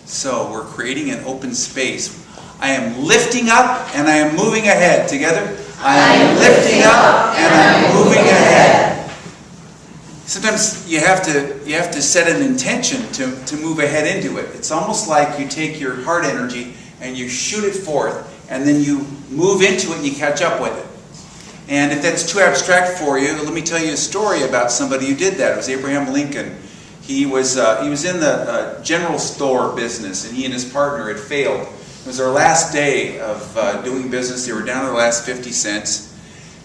So we're creating an open space. I am lifting up and I am moving ahead. Together? I am lifting up and I am moving ahead. Sometimes you have to set an intention to move ahead into it. It's almost like you take your heart energy and you shoot it forth, and then you move into it and you catch up with it. And if that's too abstract for you, let me tell you a story about somebody who did that. It was Abraham Lincoln. He was in the general store business, and he and his partner had failed. It was their last day of doing business. They were down to the last 50 cents.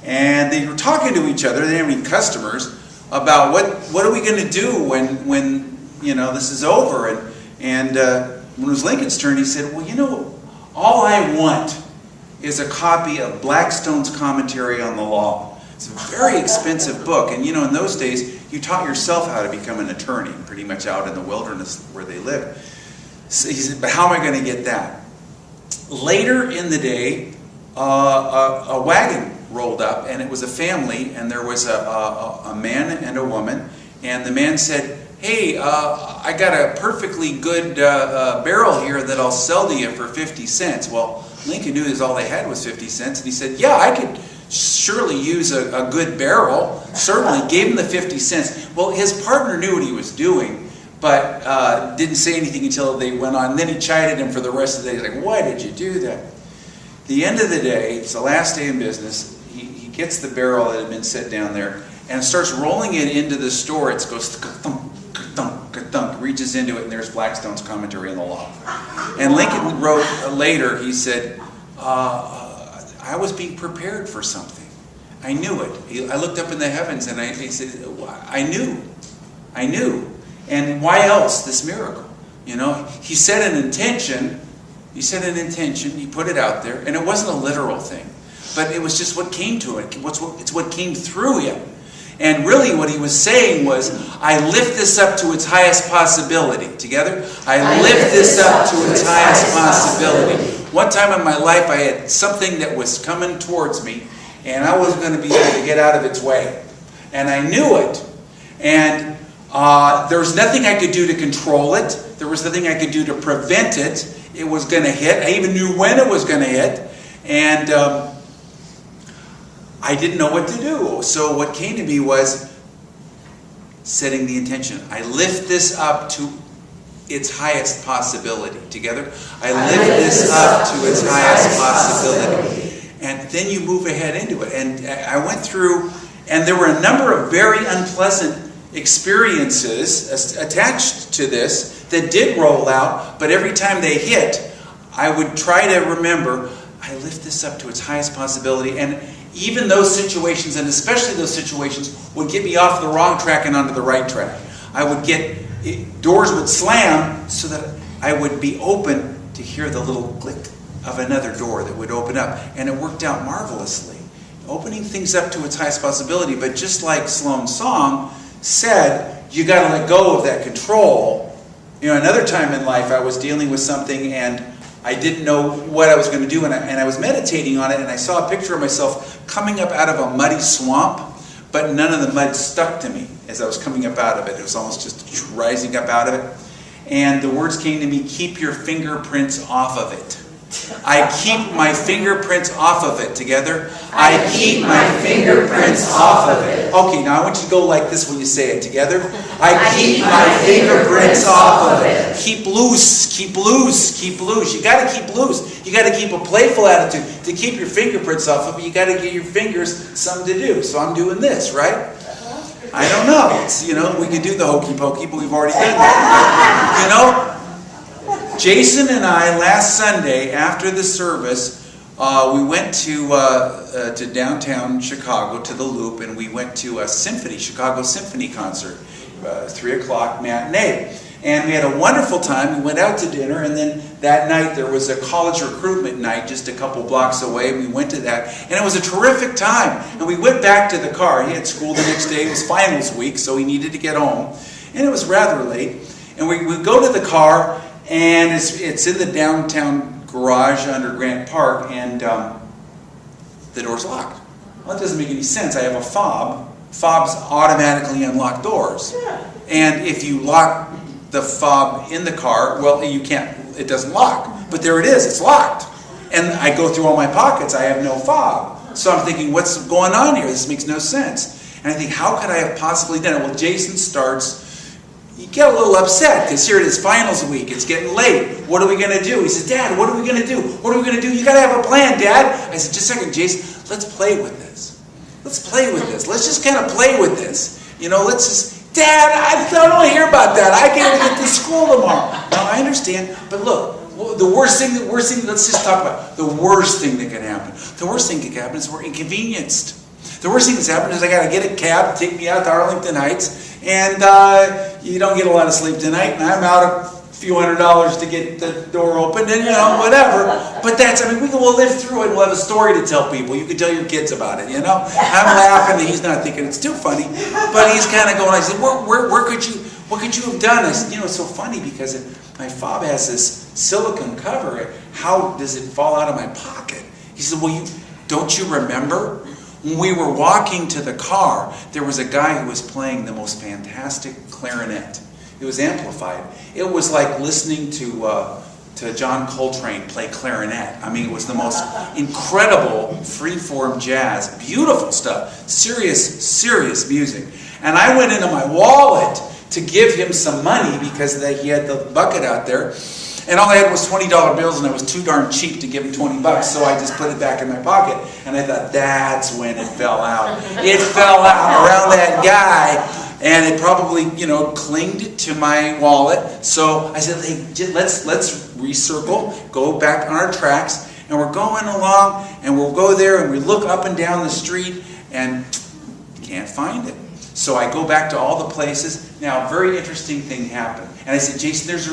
And they were talking to each other, they didn't have any customers, about what are we going to do when this is over. And when it was Lincoln's turn, he said, well, all I want is a copy of Blackstone's Commentary on the Law. It's a very expensive book. And in those days, you taught yourself how to become an attorney, pretty much out in the wilderness where they lived. So he said, but how am I going to get that? Later in the day, a wagon rolled up, and it was a family, and there was a man and a woman. And the man said, hey, I got a perfectly good barrel here that I'll sell to you for 50 cents. Well, Lincoln knew all they had was 50 cents, and he said, yeah, I could surely use a good barrel. Certainly, gave him the 50 cents. Well, his partner knew what he was doing, but didn't say anything until they went on. And then he chided him for the rest of the day. He's like, why did you do that? At the end of the day, it's the last day in business, he gets the barrel that had been set down there and starts rolling it into the store. It goes ka-thunk, ka-thunk, ka-thunk, reaches into it, and there's Blackstone's Commentary on the Law. And Lincoln wrote later, he said, I was being prepared for something. I knew it. I looked up in the heavens and he said, I knew. And why else this miracle? He set an intention. He put it out there, and it wasn't a literal thing, but it was just what came to it. It's what came through him. And really what he was saying was, I lift this up to its highest possibility. Together? I lift this up to its highest possibility. One time in my life I had something that was coming towards me, and I wasn't going to be able to get out of its way. And I knew it. And there was nothing I could do to control it. There was nothing I could do to prevent it. It was going to hit. I even knew when it was going to hit. And I didn't know what to do. So what came to me was setting the intention. I lift this up to its highest possibility. Together? I lift this up to its highest possibility. And then you move ahead into it. And I went through, and there were a number of very unpleasant experiences attached to this that did roll out, but every time they hit, I would try to remember, I lift this up to its highest possibility. And even those situations, and especially those situations, would get me off the wrong track and onto the right track. I would get, doors would slam so that I would be open to hear the little click of another door that would open up. And it worked out marvelously. Opening things up to its highest possibility, but just like Sloane's song said, you got to let go of that control. Another time in life I was dealing with something and I didn't know what I was going to do, and I was meditating on it, and I saw a picture of myself coming up out of a muddy swamp, but none of the mud stuck to me as I was coming up out of it. It was almost just rising up out of it. And the words came to me, keep your fingerprints off of it. I keep my fingerprints off of it. Together? I keep my fingerprints off of it. Okay, now I want you to go like this when you say it. Together? I keep my fingerprints off of it. Keep loose, keep loose, keep loose. You got to keep loose. You got to keep a playful attitude. To keep your fingerprints off of it, you got to give your fingers something to do. So I'm doing this, right? I don't know. It's, we can do the hokey pokey, but we've already done that. Jason and I, last Sunday, after the service, we went to downtown Chicago, to the Loop, and we went to a Chicago Symphony concert, 3 o'clock matinee. And we had a wonderful time. We went out to dinner, and then that night there was a college recruitment night just a couple blocks away. We went to that, and it was a terrific time. And we went back to the car. He had school the next day. It was finals week, so he needed to get home. And it was rather late. And we go to the car, and it's in the downtown garage under Grant Park, and the door's locked. Well, that doesn't make any sense. I have a fob. Fobs automatically unlock doors. And if you lock the fob in the car, well, you can't, it doesn't lock. But there it is, it's locked. And I go through all my pockets, I have no fob. So I'm thinking, what's going on here? This makes no sense. And I think, how could I have possibly done it? Well, Jason starts, you get a little upset, because here it is, finals week, it's getting late. What are we going to do? He said, Dad, what are we going to do? What are we going to do? You got to have a plan, Dad. I said, just a second, Jason, let's play with this. Let's play with this. Let's just kind of play with this. You know, let's just, Dad, I don't want to hear about that. I can't get to school tomorrow. Now, I understand, but look, the worst thing, let's just talk about the worst thing that can happen. The worst thing that can happen is we're inconvenienced. The worst thing that's happened is I got to get a cab to take me out to Arlington Heights, and you don't get a lot of sleep tonight, and I'm out a few $100s to get the door open, and you know, whatever. But that's, I mean, we'll live through it. We'll have a story to tell people. You can tell your kids about it, you know. I'm laughing, and he's not thinking it's too funny, but he's kind of going. I said, where could you? What could you have done? I said, you know, it's so funny because my fob has this silicone cover. How does it fall out of my pocket? He said, well, don't you remember? When we were walking to the car, there was a guy who was playing the most fantastic clarinet. It was amplified. It was like listening to John Coltrane play clarinet. I mean, it was the most incredible free-form jazz. Beautiful stuff. Serious music. And I went into my wallet to give him some money because he had the bucket out there. And all I had was $20 bills, and I was too darn cheap to give him $20, so I just put it back in my pocket. And I thought, that's when it fell out. It fell out around that guy, and it probably, you know, clinged to my wallet. So I said, hey, let's recircle, go back on our tracks, and we're going along, and we'll go there, and we look up and down the street, and can't find it. So I go back to all the places. Now, a very interesting thing happened. And I said, Jason, there's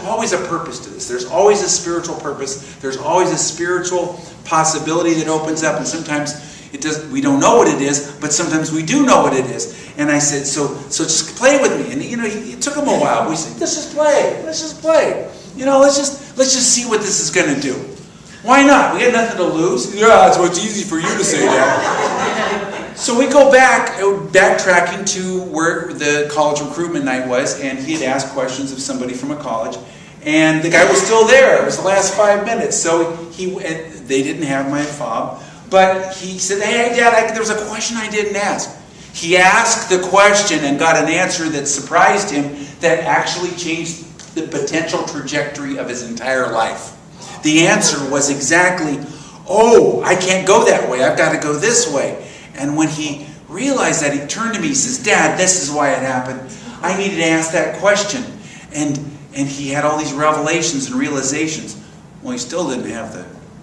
always a purpose to this. There's always a spiritual purpose. There's always a spiritual possibility that opens up. And sometimes we don't know what it is, but sometimes we do know what it is. And I said, so just play with me. And you know, it took him a while. We said, let's just play. You know, let's just see what this is going to do. Why not? We got nothing to lose. Yeah, it's what's easy for you to say that. So we go backtracking to where the college recruitment night was, and he had asked questions of somebody from a college, and the guy was still there. It was the last 5 minutes, so they didn't have my fob, but he said, hey, Dad, there was a question I didn't ask. He asked the question and got an answer that surprised him, that actually changed the potential trajectory of his entire life. The answer was exactly, oh, I can't go that way. I've got to go this way. And when he realized that, he turned to me, he says, Dad, this is why it happened. I needed to ask that question. And he had all these revelations and realizations. Well, he still didn't have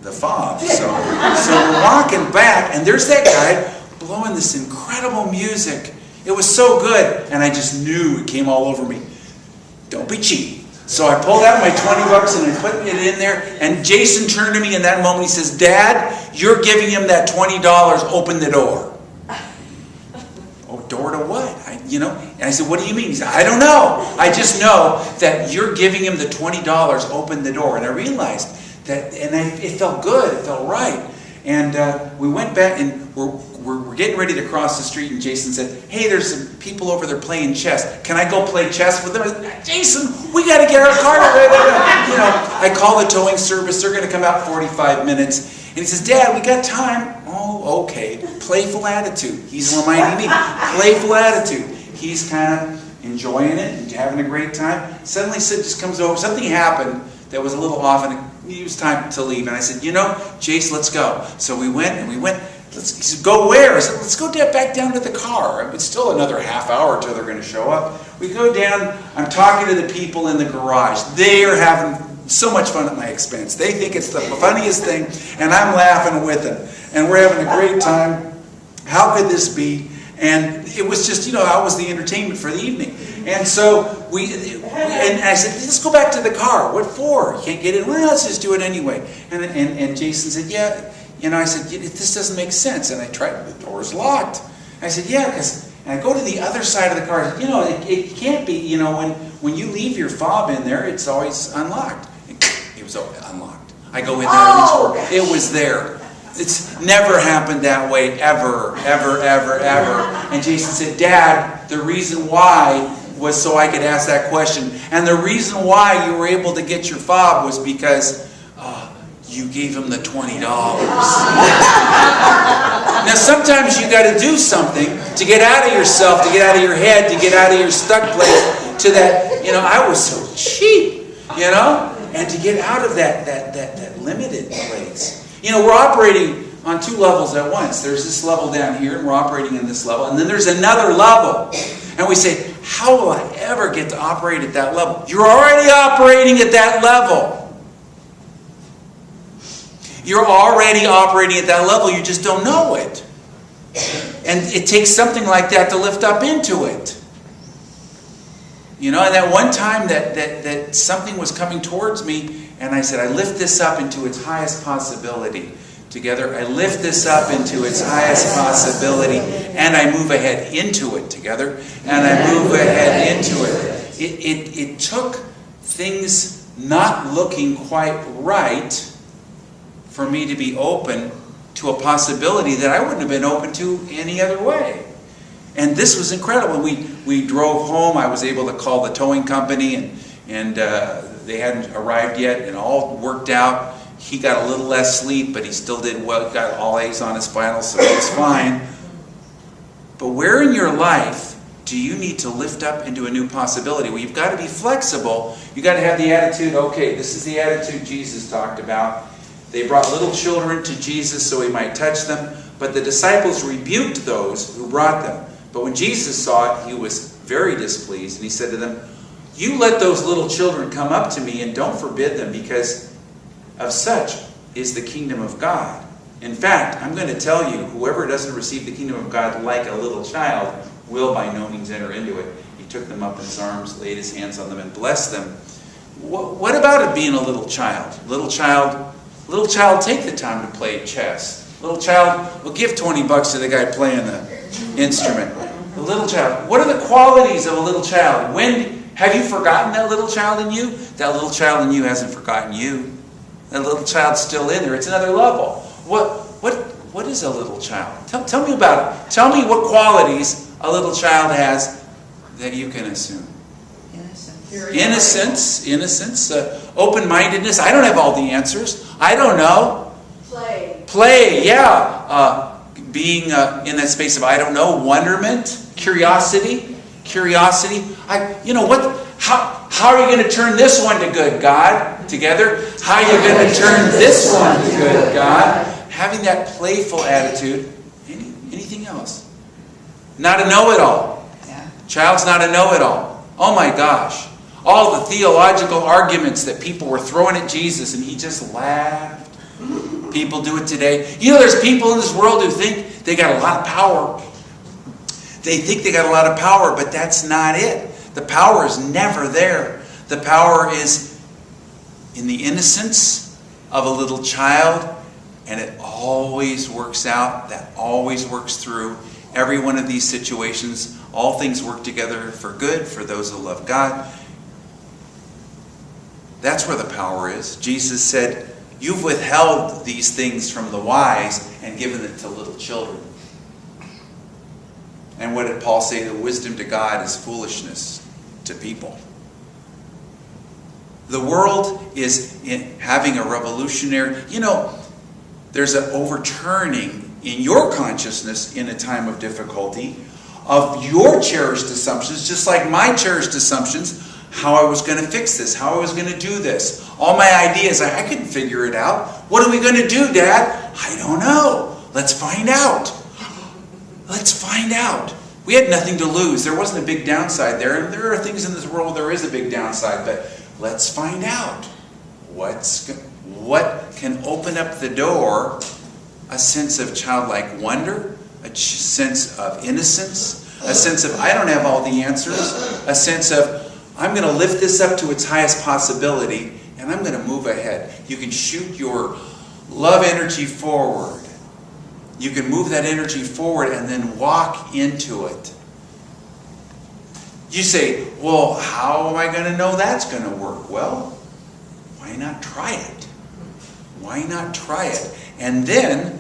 the fob. So we're walking back, and there's that guy blowing this incredible music. It was so good. And I just knew it came all over me. Don't be cheap. So I pulled out my $20 and I put it in there. And Jason turned to me in that moment. He says, Dad, you're giving him that $20. Open the door. Oh, door to what? And I said, what do you mean? He said, I don't know. I just know that you're giving him the $20. Open the door. And I realized that, and it felt good. It felt right. And we went back, and we're getting ready to cross the street, and Jason said, hey, there's some people over there playing chess. Can I go play chess with them? I said, Jason, we got to get our car. I call the towing service. They're going to come out 45 minutes. And he says, Dad, we got time. Oh, okay. Playful attitude. He's reminding me. Playful attitude. He's kind of enjoying it and having a great time. Suddenly Sid just comes over. Something happened that was a little off, and it was time to leave. And I said, Jace, let's go. So we went. He said, go where? I said, let's go back down to the car. It's still another half hour until they're going to show up. We go down. I'm talking to the people in the garage. They are having so much fun at my expense. They think it's the funniest thing, and I'm laughing with them. And we're having a great time. How could this be? And it was just, I was the entertainment for the evening. And so and I said, let's go back to the car. What for? You can't get in. Well, let's just do it anyway. And Jason said, yeah. I said, this doesn't make sense. And I tried, the door's locked. I said, yeah, and I go to the other side of the car. It can't be, when you leave your fob in there, it's always unlocked. It was unlocked. I go in there and it was there. It's never happened that way, ever. And Jason said, Dad, the reason why was so I could ask that question. And the reason why you were able to get your fob was because you gave him the $20. Now sometimes you got to do something to get out of yourself, to get out of your head, to get out of your stuck place, to that, I was so cheap, and to get out of that limited place. We're operating on two levels at once. There's this level down here, and we're operating in this level, and then there's another level. And we say, how will I ever get to operate at that level? You're already operating at that level. You're already operating at that level, you just don't know it. And it takes something like that to lift up into it. And that one time that something was coming towards me, and I said, I lift this up into its highest possibility. Together, I lift this up into its highest possibility, and I move ahead into it together, and I move ahead into it. It took things not looking quite right for me to be open to a possibility that I wouldn't have been open to any other way. And this was incredible. We drove home. I was able to call the towing company, and they hadn't arrived yet, and all worked out. He got a little less sleep, but he still did well. Got all A's on his finals, so it's fine. But where in your life do you need to lift up into a new possibility? Well, you've got to be flexible. You've got to have the attitude, okay, this is the attitude Jesus talked about. They brought little children to Jesus so he might touch them, but the disciples rebuked those who brought them. But when Jesus saw it, he was very displeased, and he said to them, you let those little children come up to me and don't forbid them, because of such is the kingdom of God. In fact, I'm going to tell you, whoever doesn't receive the kingdom of God like a little child will by no means enter into it. He took them up in his arms, laid his hands on them, and blessed them. What about it being a little child? Little child, take the time to play chess. Little child, will give $20 to the guy playing the instrument. The little child, what are the qualities of a little child? Have you forgotten that little child in you? That little child in you hasn't forgotten you. That little child's still in there. It's another level. What is a little child? Tell me about it. Tell me what qualities a little child has that you can assume. Innocence, open-mindedness. I don't have all the answers. I don't know. Play, yeah. Being in that space of I don't know, wonderment, curiosity. How are you going to turn this one to good, God? Together, how are you going to turn this one to good, God? Having that playful attitude. Anything else? Not a know-it-all. Yeah. Child's not a know-it-all. Oh my gosh. All the theological arguments that people were throwing at Jesus, and he just laughed. People do it today. There's people in this world who think they got a lot of power. They think they got a lot of power, but that's not it. The power is never there. The power is in the innocence of a little child, and it always works out. That always works through every one of these situations. All things work together for good for those who love God. That's where the power is. Jesus said, you've withheld these things from the wise and given it to little children. And what did Paul say? The wisdom to God is foolishness to people. The world is having a revolutionary, there's an overturning in your consciousness in a time of difficulty of your cherished assumptions, just like my cherished assumptions, how I was going to fix this, how I was going to do this. All my ideas, I couldn't figure it out. What are we going to do, Dad? I don't know. Let's find out. Let's find out. We had nothing to lose. There wasn't a big downside there. And there are things in this world there is a big downside, but let's find out. What can open up the door? A sense of childlike wonder, a sense of innocence, a sense of I don't have all the answers, a sense of I'm going to lift this up to its highest possibility and I'm going to move ahead. You can shoot your love energy forward. You can move that energy forward and then walk into it. You say, well, how am I going to know that's going to work? Well, why not try it? Why not try it? And then,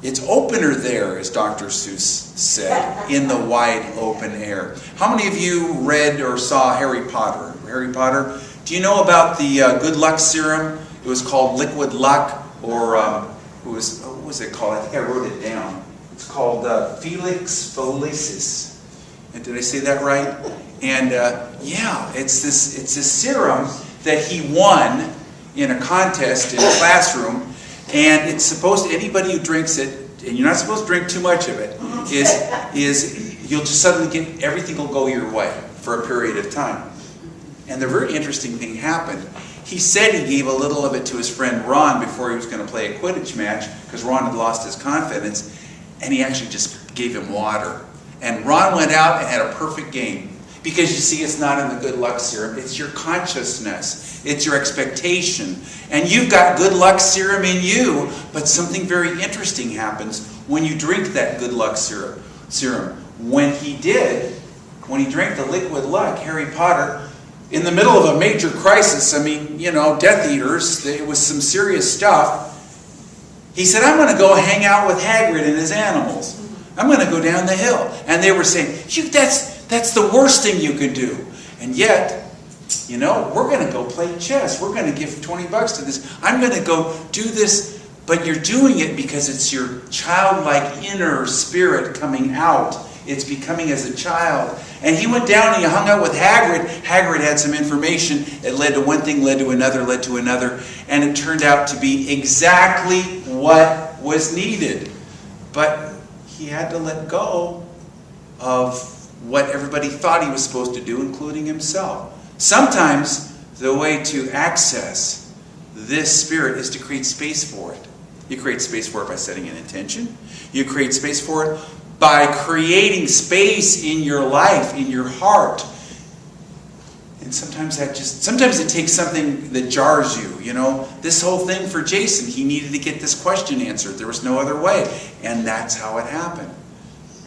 It's opener there, as Dr. Seuss said, in the wide open air. How many of you read or saw Harry Potter? Harry Potter? Do you know about the good luck serum? It was called Liquid Luck, or what was it called? I think I wrote it down. It's called Felix Felicis. And did I say that right? And yeah, it's this serum that he won in a contest in a classroom. And it's supposed to, anybody who drinks it, and you're not supposed to drink too much of it, is you'll just suddenly get, everything will go your way for a period of time. And the very interesting thing happened. He said he gave a little of it to his friend Ron before he was going to play a Quidditch match, because Ron had lost his confidence, and he actually just gave him water. And Ron went out and had a perfect game. Because you see, it's not in the good luck serum, it's your consciousness, it's your expectation. And you've got good luck serum in you, but something very interesting happens when you drink that good luck serum. When he drank the liquid luck, Harry Potter, in the middle of a major crisis, I mean, you know, Death Eaters, it was some serious stuff. He said, I'm going to go hang out with Hagrid and his animals. I'm going to go down the hill. And they were saying, that's the worst thing you could do. And yet, you know, we're going to go play chess. We're going to give $20 to this. I'm going to go do this. But you're doing it because it's your childlike inner spirit coming out. It's becoming as a child. And he went down and he hung out with Hagrid. Hagrid had some information. It led to one thing, led to another, led to another. And it turned out to be exactly what was needed. But he had to let go of what everybody thought he was supposed to do, including himself. Sometimes the way to access this spirit is to create space for it. You create space for it by setting an intention. You create space for it by creating space in your life, in your heart. And sometimes it takes something that jars you, you know. This whole thing for Jason, he needed to get this question answered. There was no other way. And that's how it happened.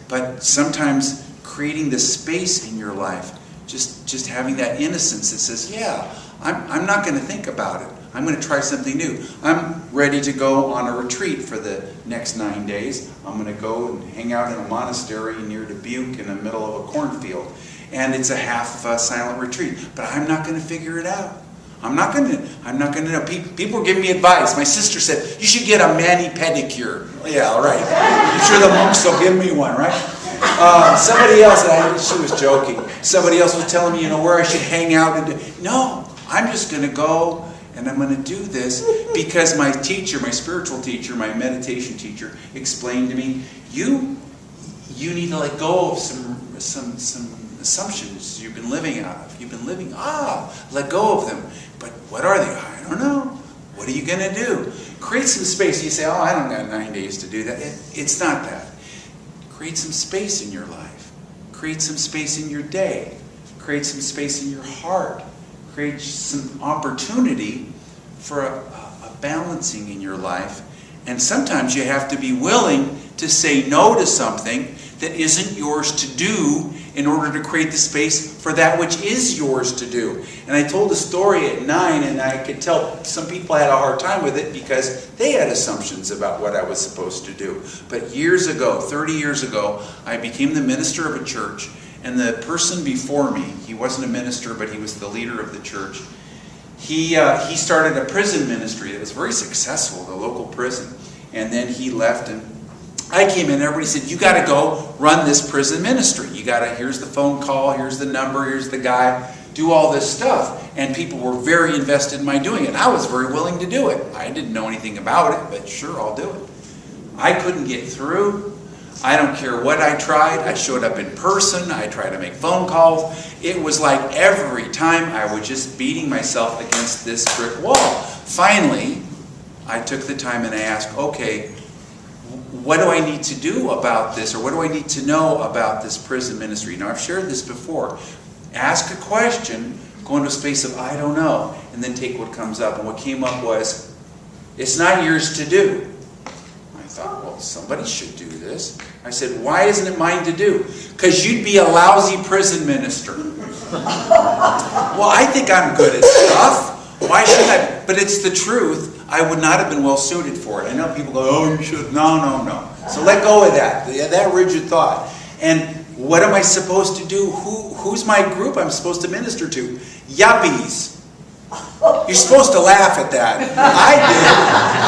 But sometimes creating this space in your life, just having that innocence that says, yeah, I'm not going to think about it. I'm going to try something new. I'm ready to go on a retreat for the next 9 days. I'm going to go and hang out in a monastery near Dubuque in the middle of a cornfield. And it's a half silent retreat. But I'm not going to figure it out. I'm not going to know. People are giving me advice. My sister said, you should get a mani-pedicure. Yeah, all right. I'm sure the monks will give me one, right? Somebody else, she was joking. Somebody else was telling me, you know, where I should hang out. No, I'm just going to go and I'm going to do this because my teacher, my spiritual teacher, my meditation teacher explained to me, you need to let go of some assumptions you've been living out of. Let go of them. But what are they? I don't know. What are you going to do? Create some space. You say, oh, I don't got 9 days to do that. It's not that. Create some space in your life. Create some space in your day. Create some space in your heart. Create some opportunity for a balancing in your life. And sometimes you have to be willing to say no to something that isn't yours to do in order to create the space for that which is yours to do. And I told a story at 9, and I could tell some people had a hard time with it because they had assumptions about what I was supposed to do. But years ago, 30 years ago, I became the minister of a church, and the person before me, he wasn't a minister, but he was the leader of the church, he started a prison ministry that was very successful, the local prison. And then he left, and I came in and everybody said, you got to go run this prison ministry. You got to, here's the phone call, here's the number, here's the guy, do all this stuff. And people were very invested in my doing it. I was very willing to do it. I didn't know anything about it, but sure, I'll do it. I couldn't get through. I don't care what I tried. I showed up in person. I tried to make phone calls. It was like every time I was just beating myself against this brick wall. Finally, I took the time and I asked, okay, what do I need to do about this, or what do I need to know about this prison ministry? Now, I've shared this before. Ask a question, go into a space of, I don't know, and then take what comes up. And what came up was, it's not yours to do. I thought, well, somebody should do this. I said, why isn't it mine to do? Because you'd be a lousy prison minister. Well, I think I'm good at stuff. Why should I? but it's the truth. I would not have been well suited for it. I know people go, oh, you should. No. So let go of that rigid thought. And what am I supposed to do? Who's my group I'm supposed to minister to? Yuppies. You're supposed to laugh at that. I did.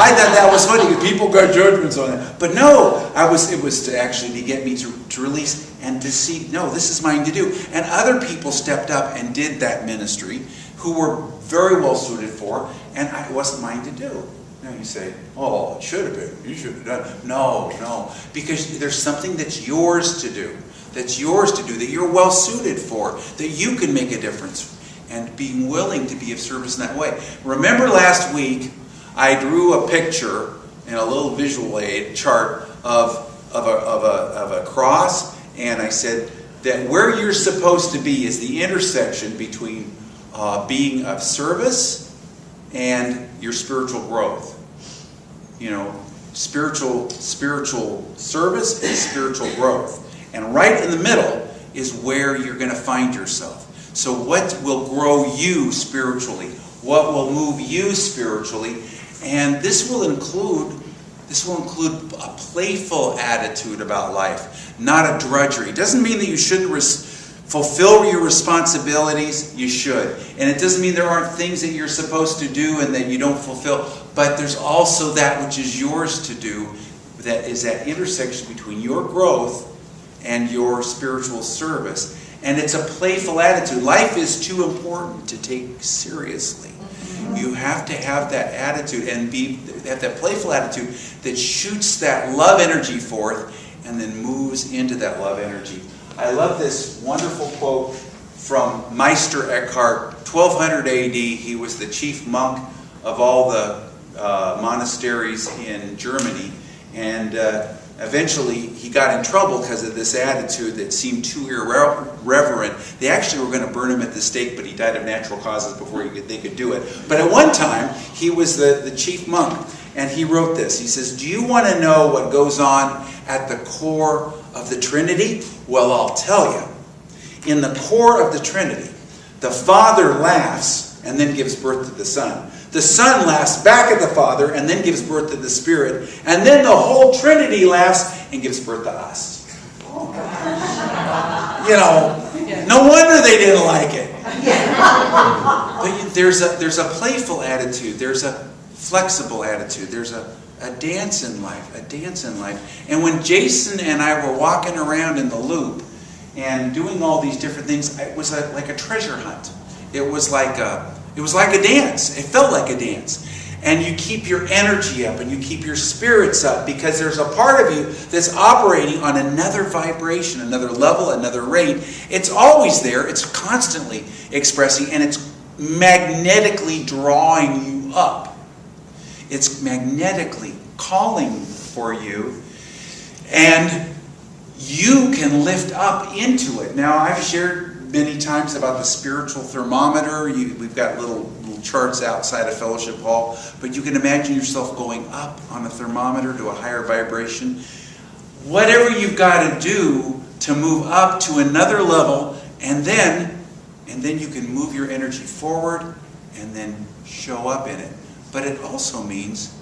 I thought that was funny. People got judgments on it. But no, it was to actually get me to release and to see, no, this is mine to do. And other people stepped up and did that ministry who were very well suited for, and it wasn't mine to do. Now you say, oh, it should have been. You should have done it. No. Because there's something that's yours to do. That's yours to do, that you're well suited for, that you can make a difference. And being willing to be of service in that way. Remember last week, I drew a picture in a little visual aid chart of a cross, and I said that where you're supposed to be is the intersection between being of service and your spiritual growth. You know, spiritual service and spiritual growth. And right in the middle is where you're going to find yourself. So what will grow you spiritually? What will move you spiritually? And this will include a playful attitude about life, not a drudgery. It doesn't mean that you shouldn't fulfill your responsibilities. You should. And it doesn't mean there aren't things that you're supposed to do and that you don't fulfill. But there's also that which is yours to do, that is that intersection between your growth and your spiritual service. And it's a playful attitude. Life is too important to take seriously. You have to have that attitude and have that playful attitude that shoots that love energy forth and then moves into that love energy. I love this wonderful quote from Meister Eckhart, 1200 AD. He was the chief monk of all the monasteries in Germany. And eventually, he got in trouble because of this attitude that seemed too irreverent. They actually were going to burn him at the stake, but he died of natural causes before they could do it. But at one time, he was the chief monk, and he wrote this. He says, do you want to know what goes on at the core of the Trinity? Well, I'll tell you. In the core of the Trinity, the Father laughs and then gives birth to the Son. The Son laughs back at the Father and then gives birth to the Spirit. And then the whole Trinity laughs and gives birth to us. You know, no wonder they didn't like it. But there's a playful attitude. There's a flexible attitude. There's a dance in life. A dance in life. And when Jason and I were walking around in the loop and doing all these different things, it was like a treasure hunt. It was like a dance. It felt like a dance. And you keep your energy up and you keep your spirits up because there's a part of you that's operating on another vibration, another level, another rate. It's always there. It's constantly expressing, and it's magnetically drawing you up. It's magnetically calling for you, and you can lift up into it. Now, I've shared many times about the spiritual thermometer. We've got little charts outside of Fellowship Hall, but you can imagine yourself going up on a thermometer to a higher vibration. Whatever you've got to do to move up to another level, and then you can move your energy forward and then show up in it. But it also means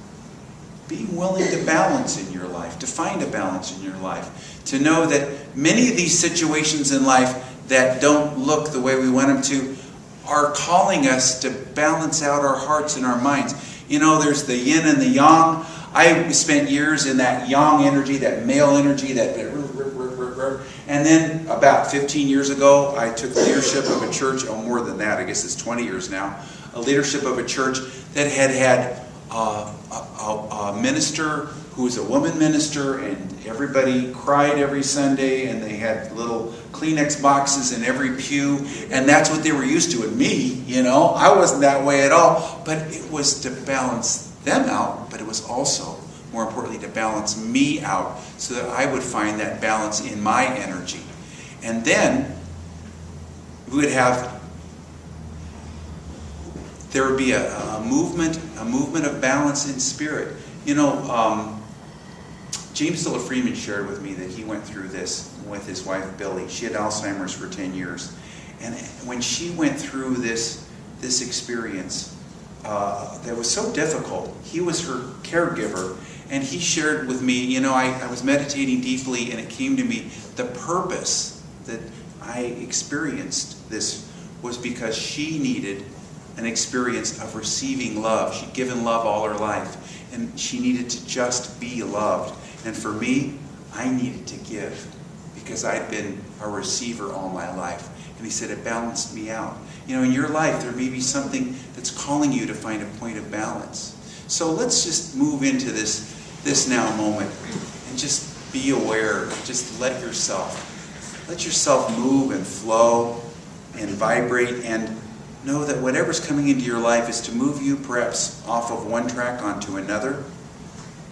being willing to balance in your life, to find a balance in your life, to know that many of these situations in life that don't look the way we want them to are calling us to balance out our hearts and our minds. You know, there's the yin and the yang. I spent years in that yang energy, that male energy, and then about 15 years ago, I took leadership of a church, more than that, I guess it's 20 years now, a leadership of a church that had a minister who was a woman minister, and everybody cried every Sunday, and they had little Kleenex boxes in every pew, and that's what they were used to. And me, you know, I wasn't that way at all, but it was to balance them out, but it was also, more importantly, to balance me out so that I would find that balance in my energy. And then we would have, there would be a movement of balance in spirit. You know, James Dilla Freeman shared with me that he went through this with his wife Billy. She had Alzheimer's for 10 years. And when she went through this experience, that was so difficult. He was her caregiver, and he shared with me, I was meditating deeply, and it came to me, the purpose that I experienced this was because she needed an experience of receiving love. She'd given love all her life, and she needed to just be loved. And for me, I needed to give because I'd been a receiver all my life. And he said it balanced me out. In your life, there may be something that's calling you to find a point of balance. So let's just move into this now moment and just be aware. Just let yourself move and flow and vibrate, and know that whatever's coming into your life is to move you perhaps off of one track onto another.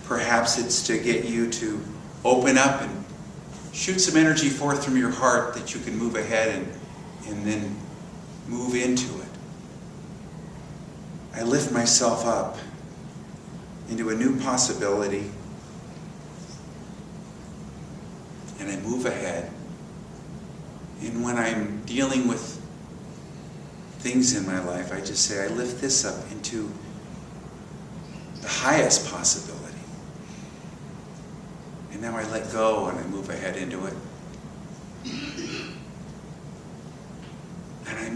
Perhaps it's to get you to open up and shoot some energy forth from your heart that you can move ahead and then move into it. I lift myself up into a new possibility, and I move ahead. And when I'm dealing with things in my life, I just say, I lift this up into the highest possibility. And now I let go and I move ahead into it. And I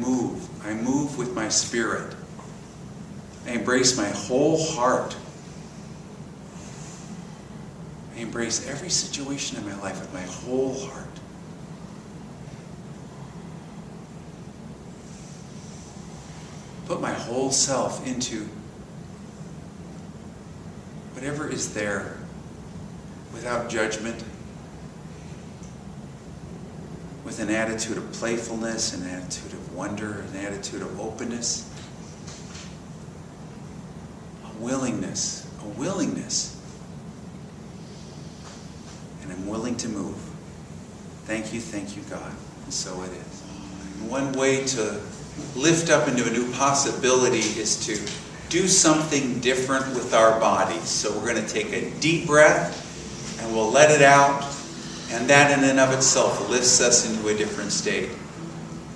move with my spirit. I embrace my whole heart. I embrace every situation in my life with my whole heart. Put my whole self into whatever is there without judgment, with an attitude of playfulness, an attitude of wonder, an attitude of openness, a willingness. And I'm willing to move. Thank you, God. And so it is. And one way to lift up into a new possibility is to do something different with our bodies. So we're going to take a deep breath and we'll let it out, and that in and of itself lifts us into a different state.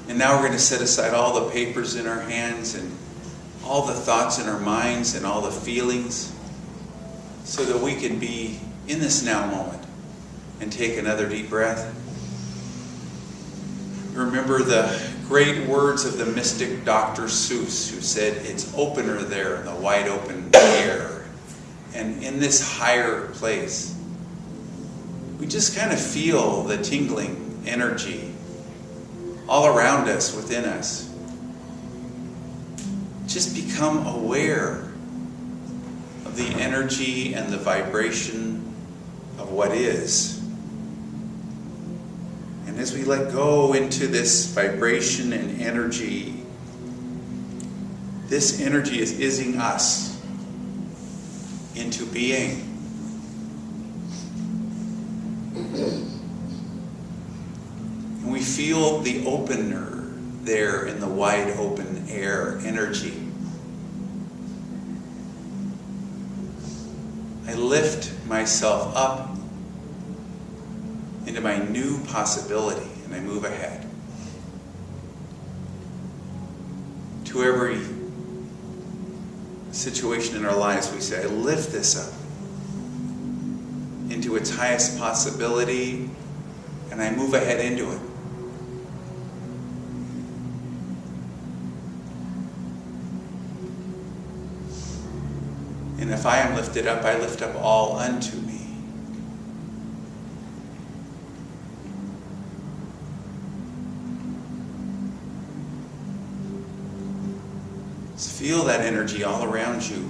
And now we're going to set aside all the papers in our hands and all the thoughts in our minds and all the feelings so that we can be in this now moment and take another deep breath. Remember the great words of the mystic Dr. Seuss, who said, it's opener there in the wide open air. And in this higher place, we just kind of feel the tingling energy all around us, within us. Just become aware of the energy and the vibration of what is. And as we let go into this vibration and energy, this energy is easing us into being. And we feel the opener there in the wide open air energy. I lift myself up into my new possibility, and I move ahead. To every situation in our lives, we say, I lift this up into its highest possibility, and I move ahead into it. And if I am lifted up, I lift up all unto me. Feel that energy all around you,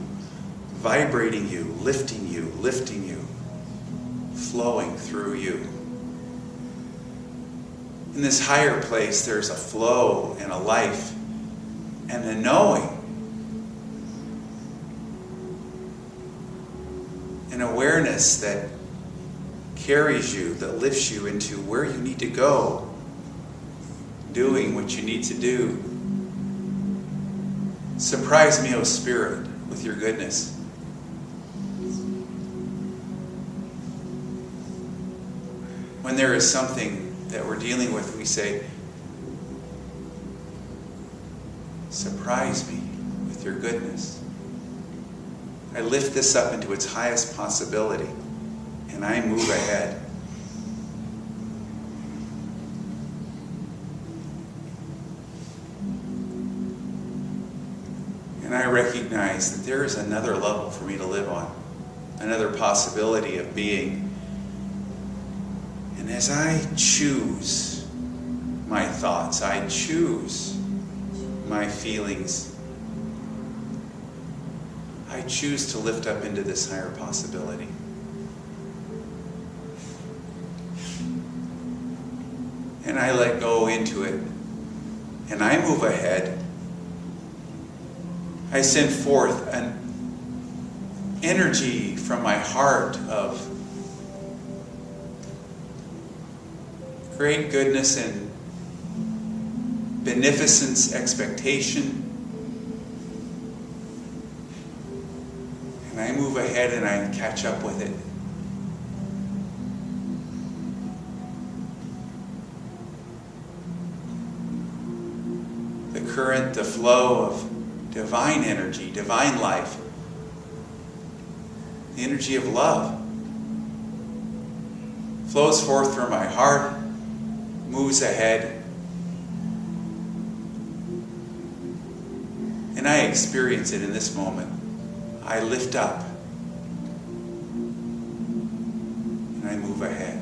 vibrating you, lifting you, flowing through you. In this higher place, there's a flow and a life and a knowing, an awareness that carries you, that lifts you into where you need to go, doing what you need to do. Surprise me, O Spirit, with your goodness. When there is something that we're dealing with, we say, surprise me with with your goodness. I lift this up into its highest possibility, and I move ahead. And I recognize that there is another level for me to live on, another possibility of being. And as I choose my thoughts, I choose my feelings, I choose to lift up into this higher possibility. And I let go into it, and I move ahead. I send forth an energy from my heart of great goodness and beneficence, expectation. And I move ahead and I catch up with it. The current, the flow of divine energy, divine life, the energy of love flows forth from my heart, moves ahead, and I experience it in this moment. I lift up and I move ahead.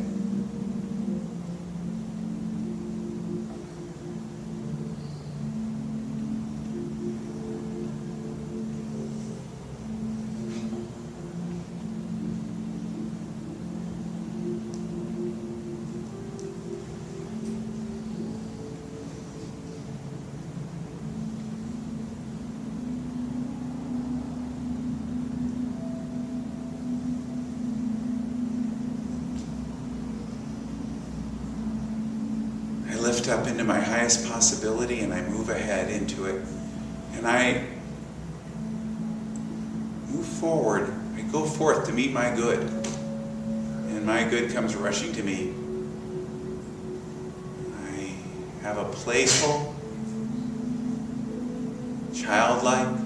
Lift up into my highest possibility and I move ahead into it. And I move forward. I go forth to meet my good. And my good comes rushing to me. I have a playful, childlike,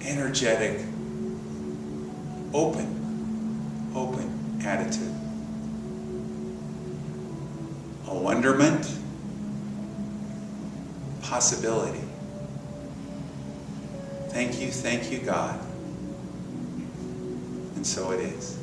energetic, open attitude. A wonderment, possibility. Thank you, God. And so it is.